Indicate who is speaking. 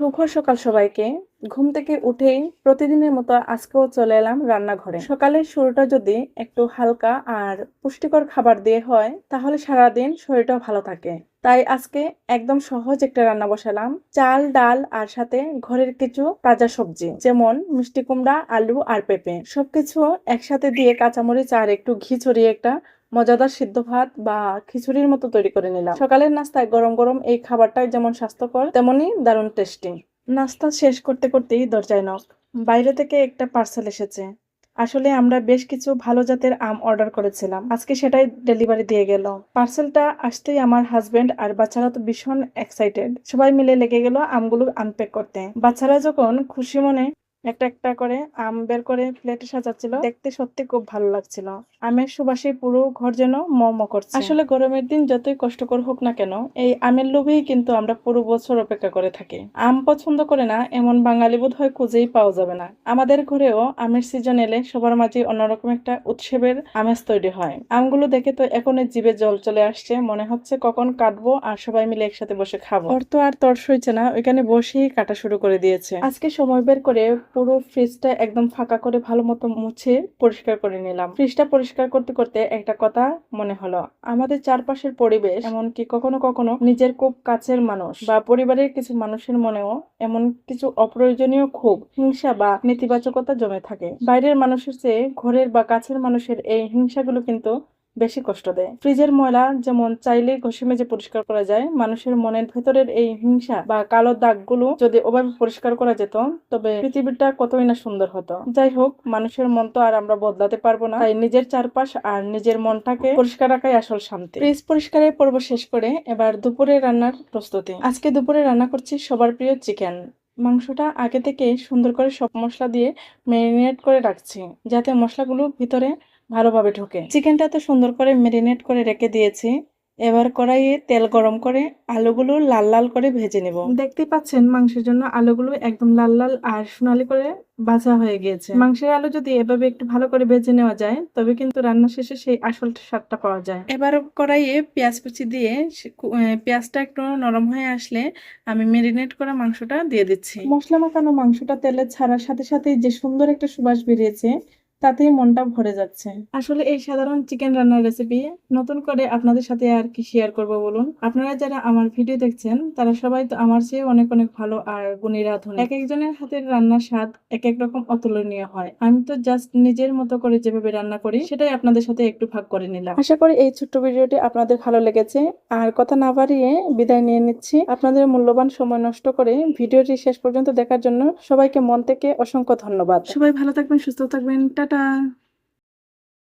Speaker 1: শুভ সকাল সবাইকে। ঘুম থেকে উঠেই প্রতিদিনের মতো আজকেও চলে এলাম রান্নাঘরে। সকালের শুরুটা যদি একটু হালকা আর পুষ্টিকর খাবার দিয়ে হয় তাহলে সারাদিন শরীরটা ভালো থাকে। তাই আজকে একদম সহজ একটা রান্না বসালাম, চাল ডাল আর সাথে ঘরের কিছু তাজা সবজি, যেমন মিষ্টি কুমড়া, আলু আর পেঁপে। সবকিছু একসাথে দিয়ে কাঁচামরিচ আর একটু ঘি ছড়িয়ে একটা মজাদার সিদ্ধ ভাত বা খিচুড়ির মতো তৈরি করে নিলাম। সকালের নাস্তায় গরম গরম এই খাবারটাই যেমন স্বাস্থ্যকর তেমনি দারুণ টেস্টি। নাস্তা শেষ করতে করতেই দরজায় নক। বাইরে থেকে একটা পার্সেল এসেছে। আসলে আমরা বেশ কিছু ভালো জাতের আম অর্ডার করেছিলাম, আজকে সেটাই ডেলিভারি দিয়ে গেল। পার্সেলটা আসতেই আমার হাজবেন্ড আর বাচ্চারা তো ভীষণ এক্সাইটেড। সবাই মিলে লেগে গেল আমগুলো আনপ্যাক করতে। বাচ্চারা যখন খুশি মনে একটা একটা করে আম বের করে প্লেটে সাজাচ্ছিল, দেখতে সত্যি খুব ভালো লাগছিল। আমের সুবাসে পুরো ঘর যেন ম ম করছে। আসলে গরমের দিন যতই কষ্টকর হোক না কেন, এই আমের লোভেই কিন্তু আমরা পুরো বছর অপেক্ষা করে থাকি। আম পছন্দ করে না এমন বাঙালি বোধহয় খুঁজেই পাওয়া যাবে না। আমাদের ঘরেও আমের সিজন এলে সবার মাঝে অন্যরকম একটা উৎসবের আমেজ তৈরি হয়। আমগুলো দেখে তো এখনই জিভে জল চলে আসছে, মনে হচ্ছে কখন কাটবো আর সবাই মিলে একসাথে বসে খাবো। ওর তো আর তর সইছে না, ওইখানে বসেই কাটা শুরু করে দিয়েছে। আজকে সময় বের করে পুরো ফ্রিজটা একদম ফাঁকা করে ভালো মতো মুছে পরিষ্কার করে নিলাম। ফ্রিজটা পরিষ্কার করতে করতে একটা কথা মনে হলো, আমাদের চারপাশের পরিবেশ, এমনকি কখনো কখনো নিজের খুব কাছের মানুষ বা পরিবারের কিছু মানুষের মনেও এমন কিছু অপ্রয়োজনীয় ক্ষোভ, হিংসা বা নেতিবাচকতা জমে থাকে। বাইরের মানুষের চেয়ে ঘরের বা কাছের মানুষের এই হিংসাগুলো কিন্তু বেশি কষ্ট দেয়। ফ্রিজের ময়লা যেমন চাইলে ঘষে মেজে পরিষ্কার করা যায়, মানুষের মনের ভেতরের এই হিংসা বা কালো দাগগুলো যদি ওভাবে পরিষ্কার করা যেত তবে পৃথিবীটা কতই না সুন্দর হতো। যাই হোক, মানুষের মন তো আর আমরা বদলাতে পারবো না, তাই নিজের চারপাশ আর নিজের মনটাকে পরিষ্কার রাখাই আসল শান্তি। ফ্রিজ পরিষ্কারের পর্ব শেষ করে এবার দুপুরে রান্নার প্রস্তুতি। আজকে দুপুরে রান্না করছি সবার প্রিয় চিকেন। মাংসটা আগে থেকে সুন্দর করে সব মশলা দিয়ে ম্যারিনেট করে রাখছি, যাতে মশলাগুলো ভিতরে ভালোভাবে ঢোকে। চিকেনটা তো সুন্দর করে ম্যারিনেট করে রেখে দিয়েছি। এবার কড়াইয়ে তেল গরম করে আলুগুলো লাল লাল করে ভেজে নেব। দেখতেই পাচ্ছেন মাংসের জন্য আলুগুলো একদম লাল লাল আর সোনালি করে ভাজা হয়ে গিয়েছে। মাংসের আলু যদি এভাবে একটু ভালো করে ভেজে নেওয়া যায় তবে কিন্তু রান্না শেষে সেই আসল স্বাদটা পাওয়া যায়। এবার কড়াইয়ে পেঁয়াজ কুচি দিয়ে পেঁয়াজটা একটু নরম হয়ে আসলে আমি ম্যারিনেট করা মাংসটা দিয়ে দিচ্ছি। মশলা মাখানো মাংসটা তেলে ছাড়ার সাথে সাথে যে সুন্দর একটা সুবাস বেরিয়েছে, তাতেই মনটা ভরে যাচ্ছে। আসলে এই সাধারণ চিকেন রান্নার রেসিপি নতুন করে আপনাদের সাথে আর কি শেয়ার করব বলুন। আপনারা যারা আমার ভিডিও দেখছেন তারা সবাই তো আমার চেয়ে অনেক অনেক ভালো আর গুণী রাঁধুনি। এক একজনের হাতের রান্নার স্বাদ এক এক রকম অতুলনীয় হয়। আমি তো জাস্ট নিজের মতো করে যেভাবে রান্না করি সেটাই আপনাদের সাথে একটু ভাগ করে নিলাম। আশা করি এই ছোট্ট ভিডিওটি আপনাদের ভালো লেগেছে। আর কথা না বাড়িয়ে বিদায় নিয়ে নিচ্ছি। আপনাদের মূল্যবান সময় নষ্ট করে ভিডিওটি শেষ পর্যন্ত দেখার জন্য সবাইকে মন থেকে অসংখ্য ধন্যবাদ। সবাই ভালো থাকবেন, সুস্থ থাকবেন, টাটা।